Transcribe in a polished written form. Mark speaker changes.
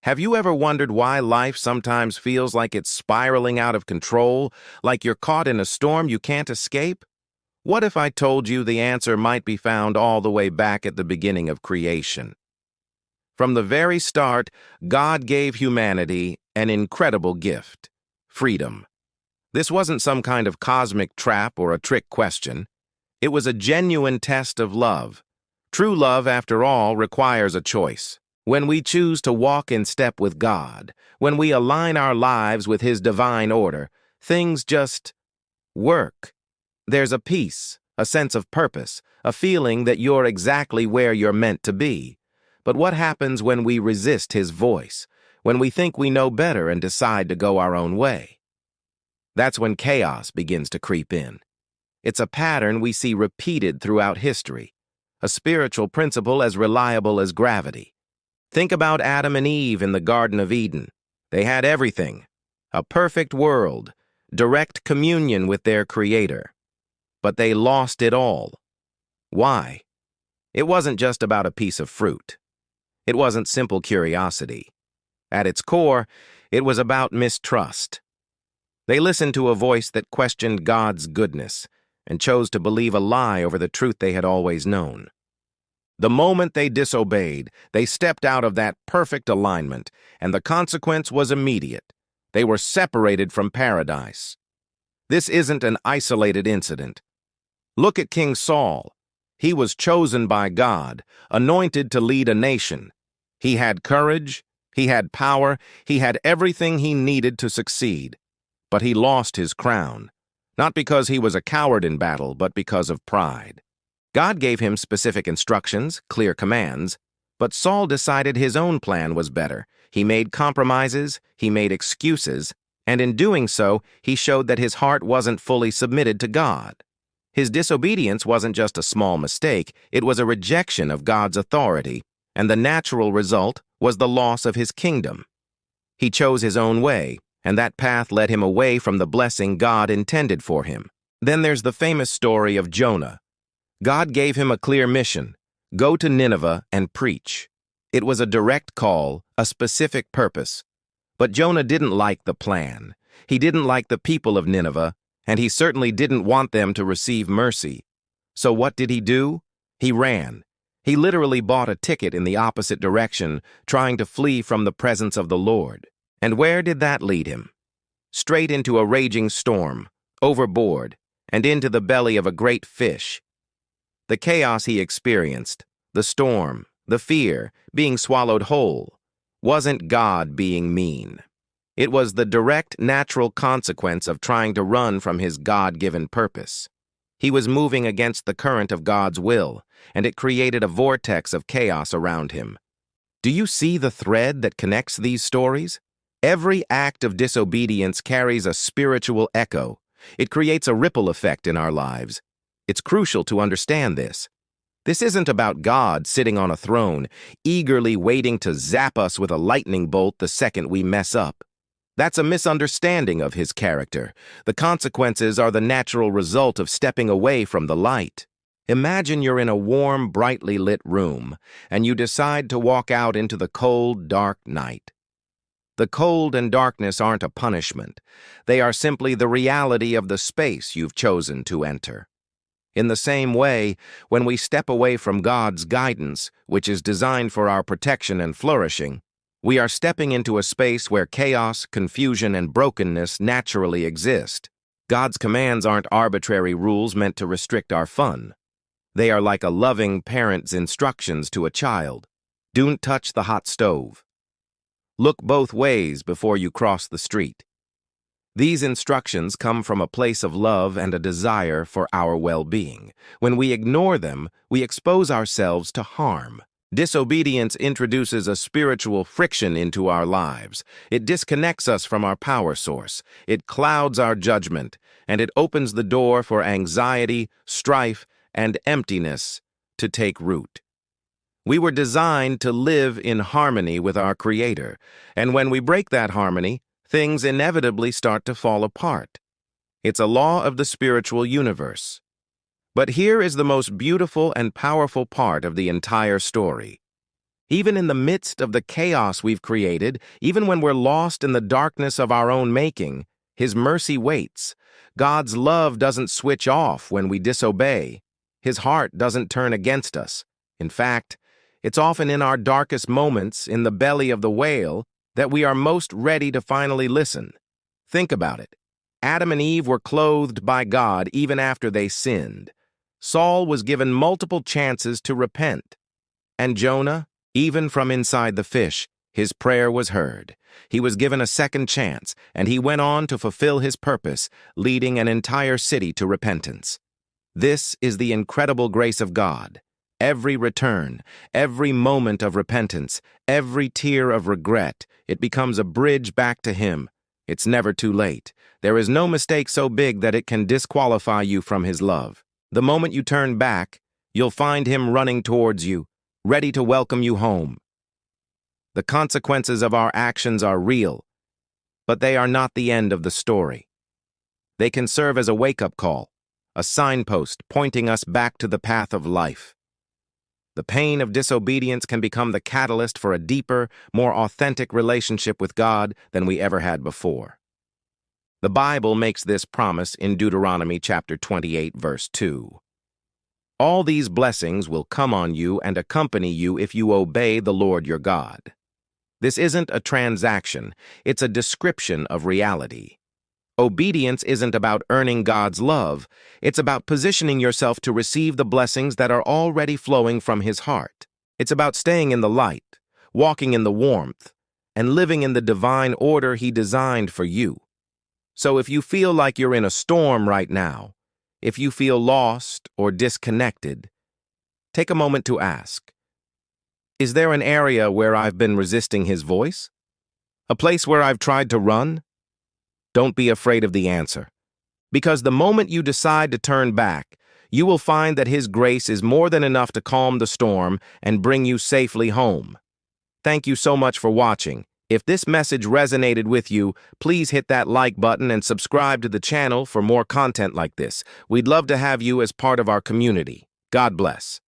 Speaker 1: Have you ever wondered why life sometimes feels like it's spiraling out of control, like you're caught in a storm you can't escape? What if I told you the answer might be found all the way back at the beginning of creation? From the very start, God gave humanity an incredible gift: freedom. This wasn't some kind of cosmic trap or a trick question. It was a genuine test of love. True love, after all, requires a choice. When we choose to walk in step with God, when we align our lives with His divine order, things just work. There's a peace, a sense of purpose, a feeling that you're exactly where you're meant to be. But what happens when we resist His voice, when we think we know better and decide to go our own way? That's when chaos begins to creep in. It's a pattern we see repeated throughout history, a spiritual principle as reliable as gravity. Think about Adam and Eve in the Garden of Eden. They had everything: a perfect world, direct communion with their Creator. But they lost it all. Why? It wasn't just about a piece of fruit. It wasn't simple curiosity. At its core, it was about mistrust. They listened to a voice that questioned God's goodness and chose to believe a lie over the truth they had always known. The moment they disobeyed, they stepped out of that perfect alignment, and the consequence was immediate. They were separated from paradise. This isn't an isolated incident. Look at King Saul. He was chosen by God, anointed to lead a nation. He had courage, he had power, he had everything he needed to succeed. But he lost his crown, not because he was a coward in battle, but because of pride. God gave him specific instructions, clear commands, but Saul decided his own plan was better. He made compromises, he made excuses, and in doing so, he showed that his heart wasn't fully submitted to God. His disobedience wasn't just a small mistake, it was a rejection of God's authority, and the natural result was the loss of his kingdom. He chose his own way, and that path led him away from the blessing God intended for him. Then there's the famous story of Jonah. God gave him a clear mission: go to Nineveh and preach. It was a direct call, a specific purpose. But Jonah didn't like the plan. He didn't like the people of Nineveh, and he certainly didn't want them to receive mercy. So what did he do? He ran. He literally bought a ticket in the opposite direction, trying to flee from the presence of the Lord. And where did that lead him? Straight into a raging storm, overboard, and into the belly of a great fish. The chaos he experienced, the storm, the fear, being swallowed whole, wasn't God being mean. It was the direct, natural consequence of trying to run from his God-given purpose. He was moving against the current of God's will, and it created a vortex of chaos around him. Do you see the thread that connects these stories? Every act of disobedience carries a spiritual echo. It creates a ripple effect in our lives. It's crucial to understand this. This isn't about God sitting on a throne, eagerly waiting to zap us with a lightning bolt the second we mess up. That's a misunderstanding of His character. The consequences are the natural result of stepping away from the light. Imagine you're in a warm, brightly lit room, and you decide to walk out into the cold, dark night. The cold and darkness aren't a punishment. They are simply the reality of the space you've chosen to enter. In the same way, when we step away from God's guidance, which is designed for our protection and flourishing, we are stepping into a space where chaos, confusion, and brokenness naturally exist. God's commands aren't arbitrary rules meant to restrict our fun. They are like a loving parent's instructions to a child. Don't touch the hot stove. Look both ways before you cross the street. These instructions come from a place of love and a desire for our well-being. When we ignore them, we expose ourselves to harm. Disobedience introduces a spiritual friction into our lives. It disconnects us from our power source. It clouds our judgment, and it opens the door for anxiety, strife, and emptiness to take root. We were designed to live in harmony with our Creator, and when we break that harmony, things inevitably start to fall apart. It's a law of the spiritual universe. But here is the most beautiful and powerful part of the entire story. Even in the midst of the chaos we've created, even when we're lost in the darkness of our own making, His mercy waits. God's love doesn't switch off when we disobey. His heart doesn't turn against us. In fact, it's often in our darkest moments, in the belly of the whale, that we are most ready to finally listen. Think about it. Adam and Eve were clothed by God even after they sinned. Saul was given multiple chances to repent. And Jonah, even from inside the fish, his prayer was heard. He was given a second chance, and he went on to fulfill his purpose, leading an entire city to repentance. This is the incredible grace of God. Every return, every moment of repentance, every tear of regret, it becomes a bridge back to Him. It's never too late. There is no mistake so big that it can disqualify you from His love. The moment you turn back, you'll find Him running towards you, ready to welcome you home. The consequences of our actions are real, but they are not the end of the story. They can serve as a wake-up call, a signpost pointing us back to the path of life. The pain of disobedience can become the catalyst for a deeper, more authentic relationship with God than we ever had before. The Bible makes this promise in Deuteronomy chapter 28, verse 2. All these blessings will come on you and accompany you if you obey the Lord your God. This isn't a transaction, it's a description of reality. Obedience isn't about earning God's love, it's about positioning yourself to receive the blessings that are already flowing from His heart. It's about staying in the light, walking in the warmth, and living in the divine order He designed for you. So if you feel like you're in a storm right now, if you feel lost or disconnected, take a moment to ask, is there an area where I've been resisting His voice? A place where I've tried to run? Don't be afraid of the answer, because the moment you decide to turn back, you will find that His grace is more than enough to calm the storm and bring you safely home. Thank you so much for watching. If this message resonated with you, please hit that like button and subscribe to the channel for more content like this. We'd love to have you as part of our community. God bless.